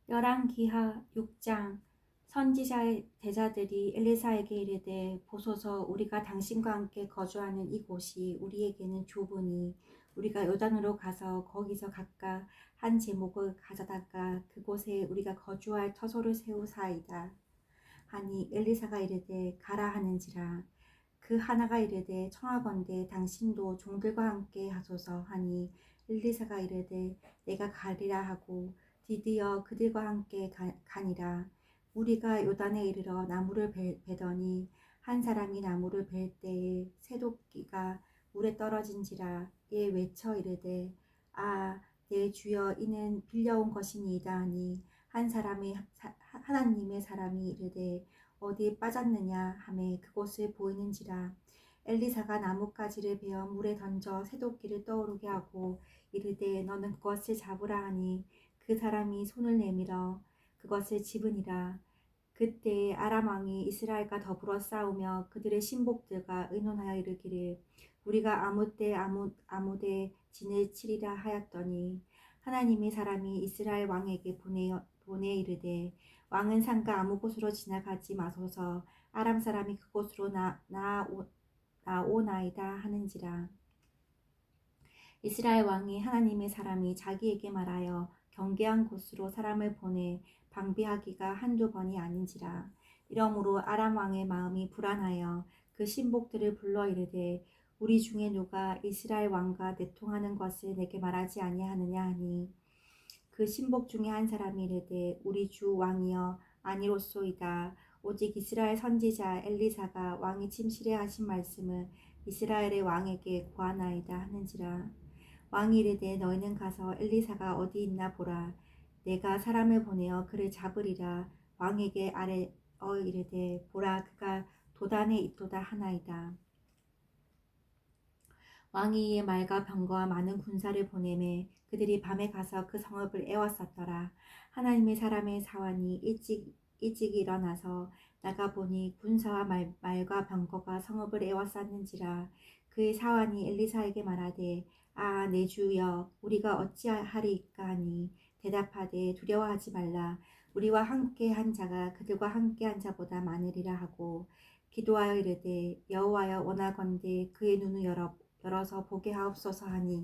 열왕기하 6장. 선지자의 대자들이 엘리사에게 이르되 보소서, 우리가 당신과 함께 거주하는 이곳이 우리에게는 좁으니 우리가 요단으로 가서 거기서 각각 한 제목을 가져다가 그곳에 우리가 거주할 터소를 세우사이다 하니, 엘리사가 이르되 가라 하는지라. 그 하나가 이르되 청하건대 당신도 종들과 함께 하소서 하니, 엘리사가 이르되 내가 가리라 하고 드디어 그들과 함께 가니라. 우리가 요단에 이르러 나무를 베더니 한 사람이 나무를 벨 때에 새도끼가 물에 떨어진지라. 이에 외쳐 이르되 아, 내 주여, 이는 빌려온 것이니이다 하니, 한 사람의 하나님의 사람이 이르되 어디 빠졌느냐 하매 그곳을 보이는지라. 엘리사가 나뭇가지를 베어 물에 던져 새도끼를 떠오르게 하고 이르되 너는 그것을 잡으라 하니, 그 사람이 손을 내밀어 그것을 집으니라. 그때에 아람 왕이 이스라엘과 더불어 싸우며 그들의 신복들과 의논하여 이르기를 우리가 아무데 진을 치리라 하였더니, 하나님의 사람이 이스라엘 왕에게 보내 이르되 왕은 산과 아무 곳으로 지나가지 마소서, 아람 사람이 그곳으로 나오나이다 하는지라. 이스라엘 왕이 하나님의 사람이 자기에게 말하여 경계한 곳으로 사람을 보내 방비하기가 한두 번이 아닌지라. 이러므로 아람 왕의 마음이 불안하여 그 신복들을 불러 이르되 우리 중에 누가 이스라엘 왕과 내통하는 것을 내게 말하지 아니하느냐 하니, 그 신복 중에 한 사람이 이르되 우리 주 왕이여, 아니로소이다. 오직 이스라엘 선지자 엘리사가 왕이 침실에 하신 말씀을 이스라엘의 왕에게 고하나이다 하는지라. 왕이 이르되 너희는 가서 엘리사가 어디 있나 보라. 내가 사람을 보내어 그를 잡으리라. 왕에게 아뢰어 이르되 보라, 그가 도단에 있도다 하나이다. 왕이 이에 말과 병거와 많은 군사를 보내매 그들이 밤에 가서 그 성읍을 에워쌌더라. 하나님의 사람의 사환이 일찍 일어나서 나가보니 군사와 말과 병거가 성읍을 에워쌌는지라. 그의 사환이 엘리사에게 말하되 아, 내 주여, 우리가 어찌하리이까 하니, 대답하되 두려워하지 말라. 우리와 함께 한 자가 그들과 함께 한 자보다 많으리라 하고 기도하여 이르되 여호와여, 원하건대 그의 눈을 열어서 보게 하옵소서 하니,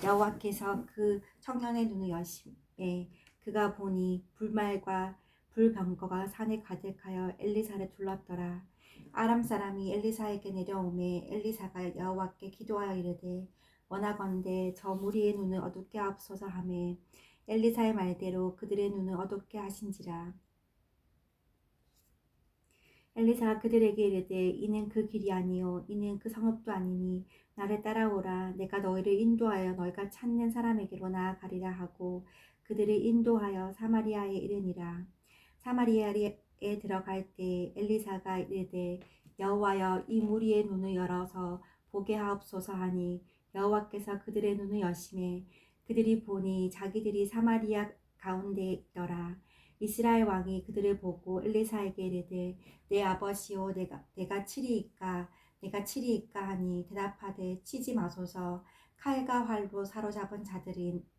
여호와께서 그 청년의 눈을 여심에 그가 보니 불말과 불병거가 산에 가득하여 엘리사를 둘렀더라. 아람 사람이 엘리사에게 내려오매 엘리사가 여호와께 기도하여 이르되 원하건대 저 무리의 눈을 어둡게 하옵소서 하매 엘리사의 말대로 그들의 눈을 어둡게 하신지라. 엘리사가 그들에게 이르되 이는 그 길이 아니요 이는 그 성읍도 아니니 나를 따라오라. 내가 너희를 인도하여 너희가 찾는 사람에게로 나아가리라 하고 그들을 인도하여 사마리아에 이르니라. 사마리아에 들어갈 때 엘리사가 이르되 여호와여, 이 무리의 눈을 열어서 보게 하옵소서 하니, 여호와께서 그들의 눈을 여심해 그들이 보니 자기들이 사마리아 가운데 있더라. 이스라엘 왕이 그들을 보고 엘리사에게 이르되 내 아버지요, 내가 치리이까 하니, 대답하되 치지 마소서. 칼과 활로 사로잡은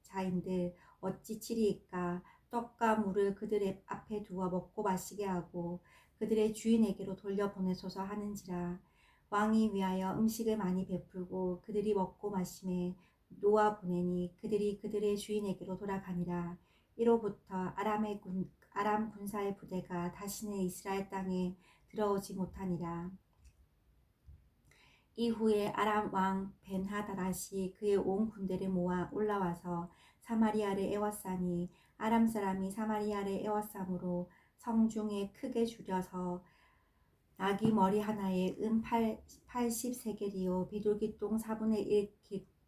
자인들 어찌 치리이까. 떡과 물을 그들 앞에 두어 먹고 마시게 하고 그들의 주인에게로 돌려보내소서 하는지라. 왕이 위하여 음식을 많이 베풀고 그들이 먹고 마심에 놓아 보내니 그들이 그들의 주인에게로 돌아가니라. 이로부터 아람 군사의 부대가 다시는 이스라엘 땅에 들어오지 못하니라. 이후에 아람 왕 벤하다라시 그의 온 군대를 모아 올라와서 사마리아를 에워싸니, 아람 사람이 사마리아를 에워싸므로 성중에 크게 줄여서 나귀 머리 하나에 80세겔이요 비둘기똥 4분의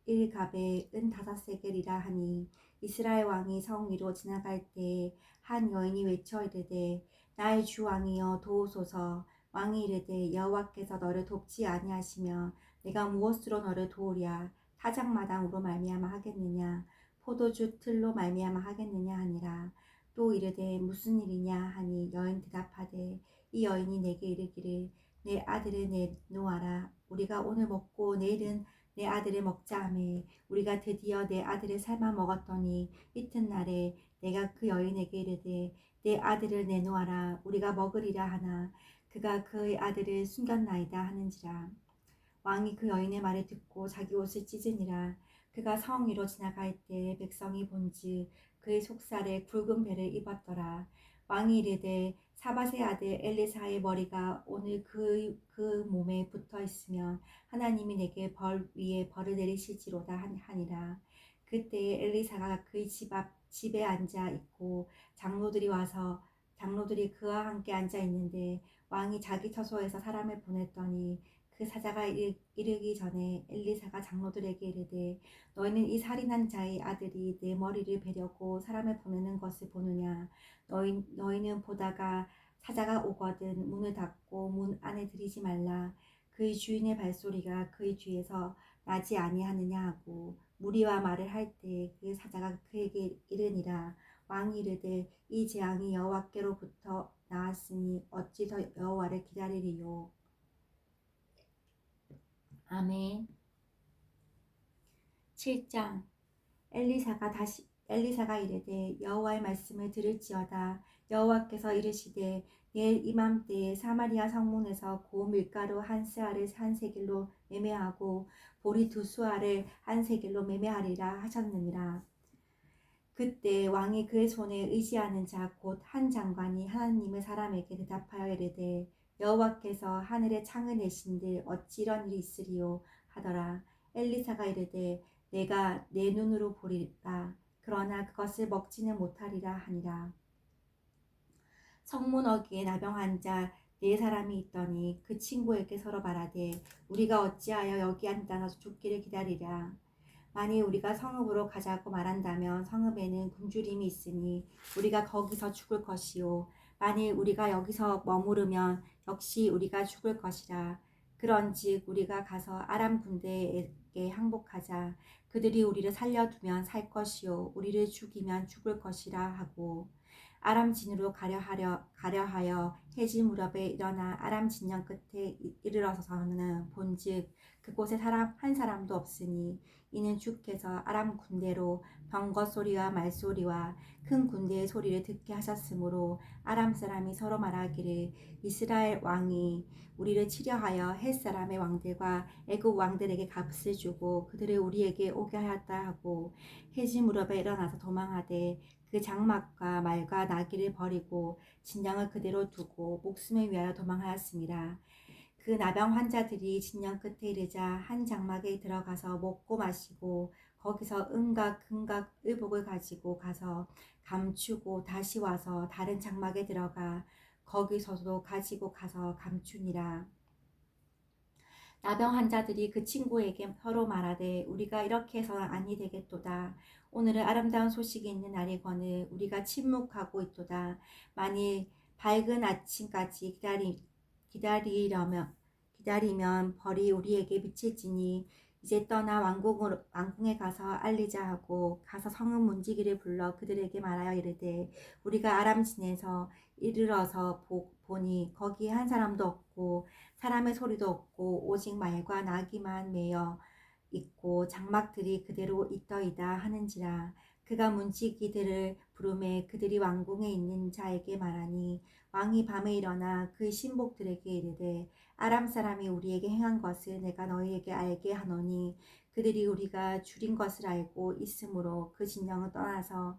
1갑에 5세겔이라 하니, 이스라엘 왕이 성 위로 지나갈 때에 한 여인이 외쳐 이르되 나의 주 왕이여, 도우소서. 왕이 이르되 여호와께서 너를 돕지 아니하시며 내가 무엇으로 너를 도우랴. 타작마당으로 말미암아 하겠느냐, 포도주 틀로 말미암아 하겠느냐 하니라. 또 이르되 무슨 일이냐 하니, 여인 대답하되 이 여인이 내게 이르기를 내 아들을 내놓아라. 우리가 오늘 먹고 내일은 내 아들을 먹자 하매 우리가 드디어 내 아들을 삶아 먹었더니 이튿날에 내가 그 여인에게 이르되 내 아들을 내놓아라. 우리가 먹으리라 하나 그가 그의 아들을 숨겼나이다 하는지라. 왕이 그 여인의 말을 듣고 자기 옷을 찢으니라. 그가 성 위로 지나갈 때 백성이 본즉 그의 속살에 굵은 배를 입었더라. 왕이 이르되 사밧의 아들 엘리사의 머리가 오늘 그 몸에 붙어 있으면 하나님이 내게 벌 위에 벌을 내리실지로다 하니라. 그때 엘리사가 그의 집에 앉아 있고 장로들이 그와 함께 앉아 있는데 왕이 자기 처소에서 사람을 보냈더니 그 사자가 이르기 전에 엘리사가 장로들에게 이르되 너희는 이 살인한 자의 아들이 내 머리를 베려고 사람을 보내는 것을 보느냐. 너희는 보다가 사자가 오거든 문을 닫고 문 안에 들이지 말라. 그의 주인의 발소리가 그의 뒤에서 나지 아니하느냐 하고 무리와 말을 할 때 그 사자가 그에게 이르니라. 왕이 이르되 이 재앙이 여호와께로부터 나왔으니 어찌 더 여호와를 기다리리요. 아멘. 7장. 엘리사가 이르되 여호와의 말씀을 들을지어다. 여호와께서 이르시되 내일 이맘때에 사마리아 성문에서 고 밀가루 한 스아를 한 세겔로 매매하고 보리 두 수아를 한 세겔로 매매하리라 하셨느니라. 그때 왕이 그의 손에 의지하는 자 곧 한 장관이 하나님의 사람에게 대답하여 이르되 여호와께서 하늘에 창을 내신들 어찌 이런 일이 있으리요 하더라. 엘리사가 이르되 내가 내 눈으로 보리라. 그러나 그것을 먹지는 못하리라 하니라. 성문 어귀에 나병 환자 네 사람이 있더니 그 친구에게 서로 말하되 우리가 어찌하여 여기 앉아서 죽기를 기다리랴. 만일 우리가 성읍으로 가자고 말한다면 성읍에는 굶주림이 있으니 우리가 거기서 죽을 것이요 만일 우리가 여기서 머무르면 역시 우리가 죽을 것이라. 그런즉 우리가 가서 아람 군대에게 항복하자. 그들이 우리를 살려두면 살 것이요 우리를 죽이면 죽을 것이라 하고 아람 진으로 가려하여 해지 무렵에 일어나 아람 진영 끝에 이르러서는 본즉 그곳에 한 사람도 없으니 이는 주께서 아람 군대로 병거 소리와 말소리와 큰 군대의 소리를 듣게 하셨으므로 아람 사람이 서로 말하기를 이스라엘 왕이 우리를 치려하여 헷 사람의 왕들과 애굽 왕들에게 값을 주고 그들을 우리에게 오게 하였다 하고 해지 무렵에 일어나서 도망하되 그 장막과 말과 나귀를 버리고 진영을 그대로 두고 목숨을 위하여 도망하였습니다. 그 나병 환자들이 진영 끝에 이르자 한 장막에 들어가서 먹고 마시고 거기서 은과 금과 의복을 가지고 가서 감추고 다시 와서 다른 장막에 들어가 거기서도 가지고 가서 감추니라. 나병 환자들이 그 친구에게 서로 말하되 우리가 이렇게 해서는 아니 되겠도다. 오늘은 아름다운 소식이 있는 날이거늘 우리가 침묵하고 있도다. 만일 밝은 아침까지 기다리면 벌이 우리에게 미칠지니 이제 떠나 왕궁에 가서 알리자 하고 가서 성읍 문지기를 불러 그들에게 말하여 이르되 우리가 아람진에서 이르러서 보니 거기에 한 사람도 없고 사람의 소리도 없고 오직 말과 나귀만 매여 있고 장막들이 그대로 있더이다 하는지라. 그가 문지기들을 부르매 그들이 왕궁에 있는 자에게 말하니 왕이 밤에 일어나 그의 신복들에게 이르되 아람 사람이 우리에게 행한 것을 내가 너희에게 알게 하노니 그들이 우리가 줄인 것을 알고 있으므로 그 진영을 떠나서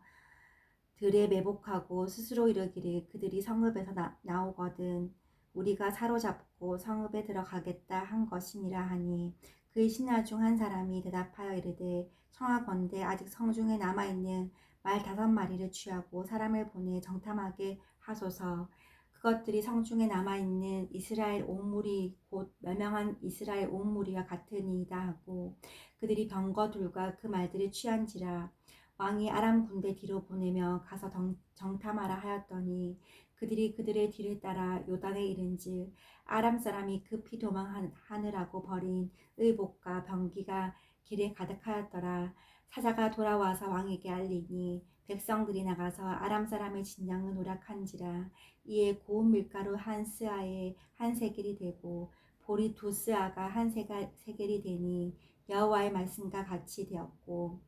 들에 매복하고 스스로 이르기를 그들이 성읍에서 나오거든 우리가 사로잡고 성읍에 들어가겠다 한 것이니라 하니 그의 신하 중 한 사람이 대답하여 이르되 청하건대 아직 성중에 남아있는 말 5마리를 취하고 사람을 보내 정탐하게 하소서. 그것들이 성중에 남아있는 이스라엘 온 무리 곧 멸명한 이스라엘 온 무리와 같으니이다 하고 그들이 병거 둘과 그 말들을 취한지라. 왕이 아람 군대 뒤로 보내며 가서 정탐하라 하였더니 그들이 그들의 뒤를 따라 요단에 이른즉 아람 사람이 급히 도망하느라고 버린 의복과 병기가 길에 가득하였더라. 사자가 돌아와서 왕에게 알리니 백성들이 나가서 아람 사람의 진영을 노략한지라. 이에 고운 밀가루 한 스아에 한 세겔이 되고 보리 두 스아가 한 세겔이 되니 여호와의 말씀과 같이 되었고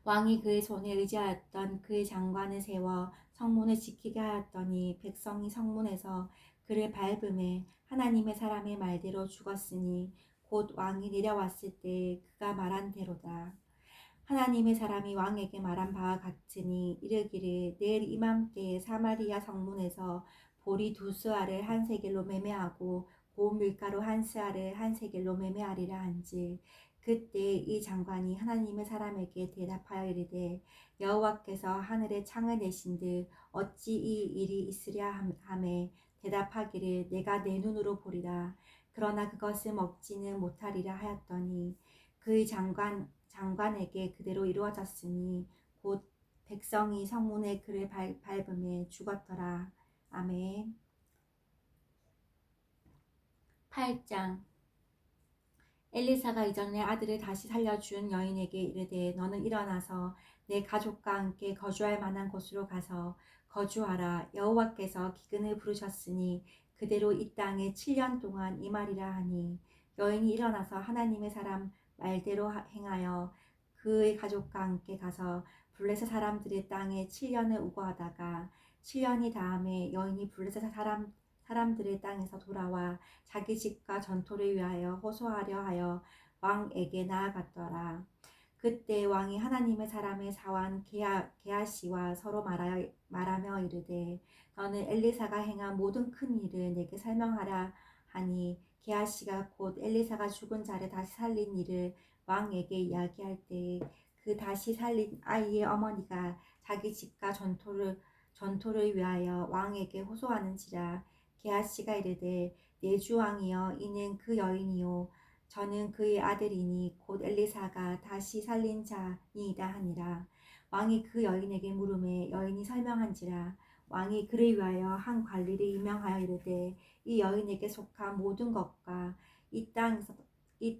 왕이 그의 손에 의지하였던 그의 장관을 세워 성문을 지키게 하였더니 백성이 성문에서 그를 밟음에 하나님의 사람의 말대로 죽었으니 곧 왕이 내려왔을 때 그가 말한 대로다. 하나님의 사람이 왕에게 말한 바와 같으니 이르기를 내일 이맘때에 사마리아 성문에서 보리 2스아를 한 세겔로 매매하고 고운 밀가루 1스아를 한 세겔로 매매하리라 한즉 그때 이 장관이 하나님의 사람에게 대답하여 이르되 여호와께서 하늘에 창을 내신듯 어찌 이 일이 있으랴 하매 대답하기를 내가 내 눈으로 보리라 그러나 그것을 먹지는 못하리라 하였더니 그의 장관에게 그대로 이루어졌으니 곧 백성이 성문에 그를 밟음에 죽었더라. 아멘. 8장. 엘리사가 이전에 아들을 다시 살려준 여인에게 이르되 너는 일어나서 내 가족과 함께 거주할 만한 곳으로 가서 거주하라. 여호와께서 기근을 부르셨으니 그대로 이 땅에 7년 동안 임하리라 하니 여인이 일어나서 하나님의 사람 말대로 행하여 그의 가족과 함께 가서 블레셋 사람들의 땅에 7년을 우거하다가 7년이 다음에 여인이 블레셋 사람들의 땅에서 돌아와 자기 집과 전토를 위하여 호소하려 하여 왕에게 나아갔더라. 그때 왕이 하나님의 사람의 사환 게하시와 서로 말하며 이르되 너는 엘리사가 행한 모든 큰 일을 내게 설명하라 하니 게하시가 곧 엘리사가 죽은 자를 다시 살린 일을 왕에게 이야기할 때 그 다시 살린 아이의 어머니가 자기 집과 전토를 위하여 왕에게 호소하는지라. 게하시가 이르되 내 주 왕이여 이는 그 여인이요 저는 그의 아들이니 곧 엘리사가 다시 살린 자니이다 하니라. 왕이 그 여인에게 물음에 여인이 설명한지라. 왕이 그를 위하여 한 관리를 임명하여 이르되 이 여인에게 속한 모든 것과 이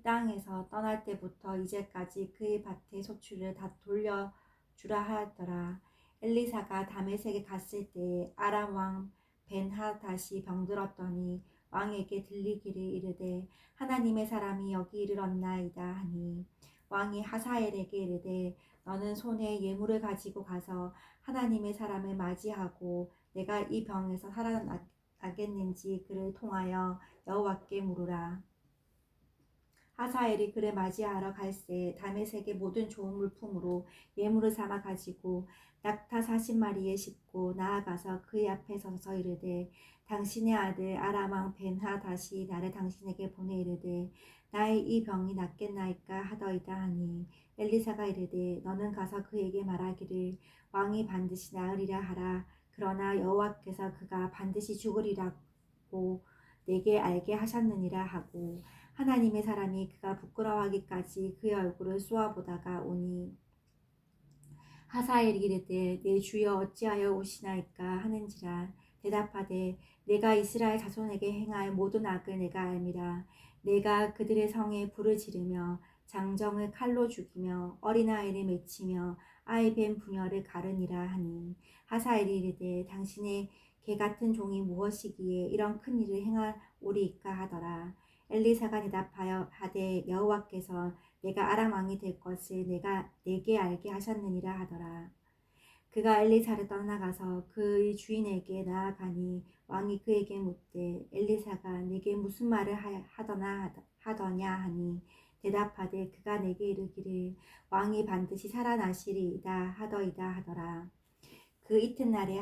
땅에서 떠날 때부터 이제까지 그의 밭의 소출을 다 돌려주라 하였더라. 엘리사가 다메섹에 갔을 때 아람 왕 벤하닷이 병들었더니 왕에게 들리기를 이르되 하나님의 사람이 여기 이르렀나이다 하니 왕이 하사엘에게 이르되 너는 손에 예물을 가지고 가서 하나님의 사람을 맞이하고 내가 이 병에서 살아나겠는지 그를 통하여 여호와께 물으라. 하사엘이 그를 맞이하러 갈새 다메섹의 모든 좋은 물품으로 예물을 삼아 가지고 낙타 40마리에 싣고 나아가서 그의 앞에 서서 이르되 당신의 아들 아람 왕 벤하닷이 나를 당신에게 보내 이르되 나의 이 병이 낫겠나이까 하더이다 하니 엘리사가 이르되 너는 가서 그에게 말하기를 왕이 반드시 나으리라 하라. 그러나 여호와께서 그가 반드시 죽으리라고 내게 알게 하셨느니라 하고 하나님의 사람이 그가 부끄러워하기까지 그의 얼굴을 쏘아보다가 오니 하사엘이 이르되 내 주여 어찌하여 오시나이까 하는지라. 대답하되 내가 이스라엘 자손에게 행할 모든 악을 내가 알미라. 내가 그들의 성에 불을 지르며 장정을 칼로 죽이며 어린아이를 맺히며 아이 뱀 부녀를 가르니라 하니 하사엘이 이르되 당신의 개같은 종이 무엇이기에 이런 큰 일을 행하오리이까 하더라. 엘리사가 대답하여 하되 여호와께서 내가 아람 왕이 될 것을 내게 알게 하셨느니라 하더라. 그가 엘리사를 떠나가서 그의 주인에게 나아가니 왕이 그에게 묻되 엘리사가 내게 무슨 말을 하더냐 하니 대답하되 그가 내게 이르기를 왕이 반드시 살아나시리이다 하더이다 하더라. 그 이튿날에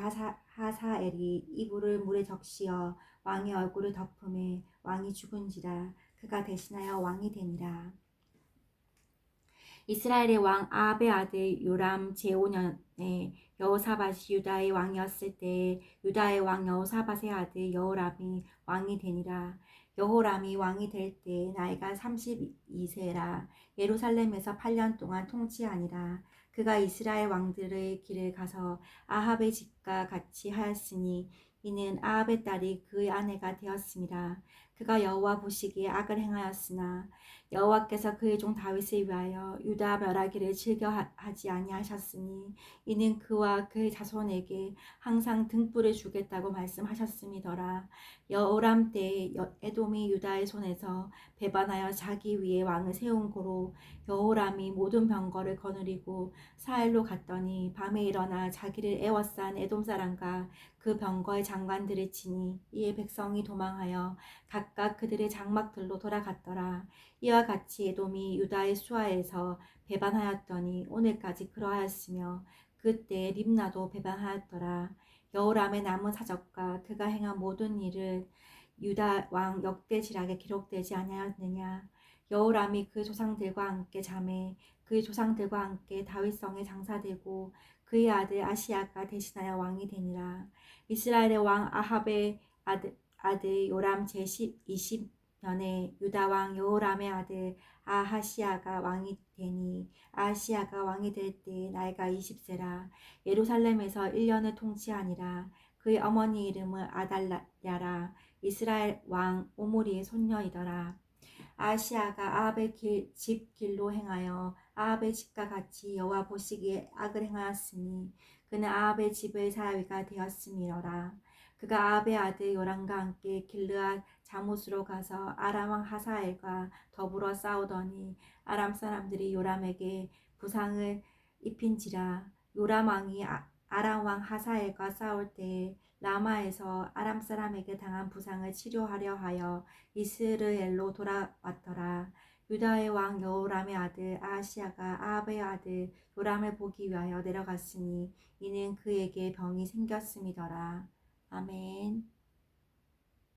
하사엘이 이불을 물에 적시어 왕의 얼굴을 덮음에 왕이 죽은지라. 그가 대신하여 왕이 되니라. 이스라엘의 왕 아합의 아들 요람 제5년에 여호사밧이 유다의 왕이었을 때에 유다의 왕 여호사밧의 아들 여호람이 왕이 되니라. 여호람이 왕이 될 때 나이가 32세라. 예루살렘에서 8년 동안 통치하니라. 그가 이스라엘 왕들의 길을 가서 아합의 집과 같이 하였으니 이는 아합의 딸이 그의 아내가 되었습니다. 그가 여호와 보시기에 악을 행하였으나 여호와께서 그의 종 다윗을 위하여 유다 멸하기를 즐겨하지 아니하셨으니 이는 그와 그의 자손에게 항상 등불을 주겠다고 말씀하셨음이더라. 여호람 때에 에돔이 유다의 손에서 배반하여 자기 위에 왕을 세운 고로 여호람이 모든 병거를 거느리고 사헬로 갔더니 밤에 일어나 자기를 애워싼 에돔 사람과 그 병거의 장관들을 치니 이에 백성이 도망하여 각각 그들의 장막들로 돌아갔더라. 이와 같이 에돔이 유다의 수하에서 배반하였더니 오늘까지 그러하였으며 그때 림나도 배반하였더라. 여호람의 남은 사적과 그가 행한 모든 일은 유다 왕 역대지락에 기록되지 아니하였느냐. 여호람이 그 조상들과 함께 잠에 그의 조상들과 함께 다윗성에 장사되고 그의 아들 아시야가 대신하여 왕이 되니라. 이스라엘의 왕 아합의 아들 요람 제20년에 유다 왕 여호람의 아들 아하시야가 왕이 되니 아하시야가 왕이 될 때 나이가 20세라. 예루살렘에서 1년을 통치하니라. 그의 어머니 이름은 아달랴라. 이스라엘 왕 오므리의 손녀이더라. 아시아가 아합의 집 길로 행하여 아합의 집과 같이 여호와 보시기에 악을 행하였으니 그는 아합의 집의 사위가 되었음이로라. 그가 아합의 아들 요람과 함께 길르앗 자못으로 가서 아람 왕 하사엘과 더불어 싸우더니 아람 사람들이 요람에게 부상을 입힌지라. 요람 왕이 아람 왕 하사엘과 싸울 때에 라마에서 아람 사람에게 당한 부상을 치료하려 하여 이스르엘로 돌아왔더라. 유다의 왕 여호람의 아들 아하시야가 아합의 아들 요람을 보기 위하여 내려갔으니 이는 그에게 병이 생겼음이더라. 아멘.